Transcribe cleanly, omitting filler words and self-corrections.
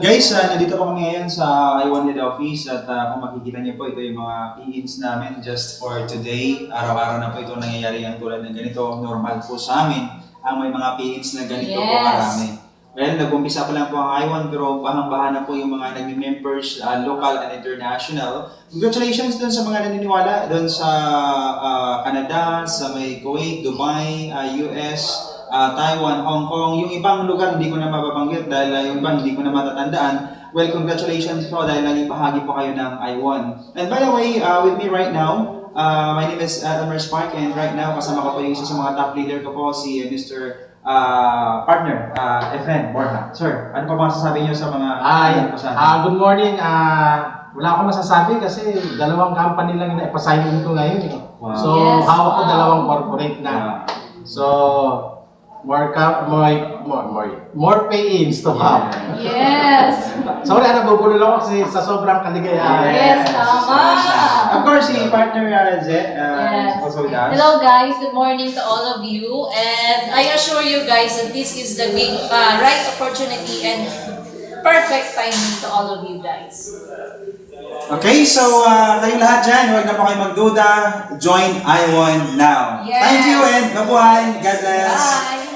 Guys, nandito po kami ngayon sa I1 Lead Office at kung makikita niyo po, ito yung mga PINs namin just for today. Araw-araw na po ito nangyayari ang tulad ng ganito. Normal po sa amin ang may mga PINs na ganito po karami. Well, nag-umpisa pa lang po ang I1 pero bahang-baha na po yung mga naging members, local and international. Congratulations dun sa mga naniniwala dun sa Canada, sa may Kuwait, Dubai, US, Taiwan, Hong Kong, yung ibang lugar hindi ko na mababanggit dahil yung ibang hindi ko na matatandaan. Well, congratulations po dahil naging bahagi po kayo ng I1. And by the way, with me right now, my name is Elmer Spark and right now kasama ko po yung isa sa mga top leader ko po, si Mr. Partner, Efren Borja. Sir, ano pa ba masasabi niyo sa mga good morning. Wala akong masasabi kasi dalawang company lang na ipasign ko ngayon. Wow. So, hawak ko dalawang corporate na. So, more pay-ins to have. Yes! Sorry, nabubulol ako kasi sa sobrang kaligayahan. Yes, tama! Of course, si partner Zed also with us. Hello guys, good morning to all of you. And I assure you guys that this is the big right opportunity and perfect timing to all of you guys. Okay, so kayong lahat dyan, huwag na po kayo magduda. Join I1 now. Yes. Thank you and mabuhay. God bless. Bye!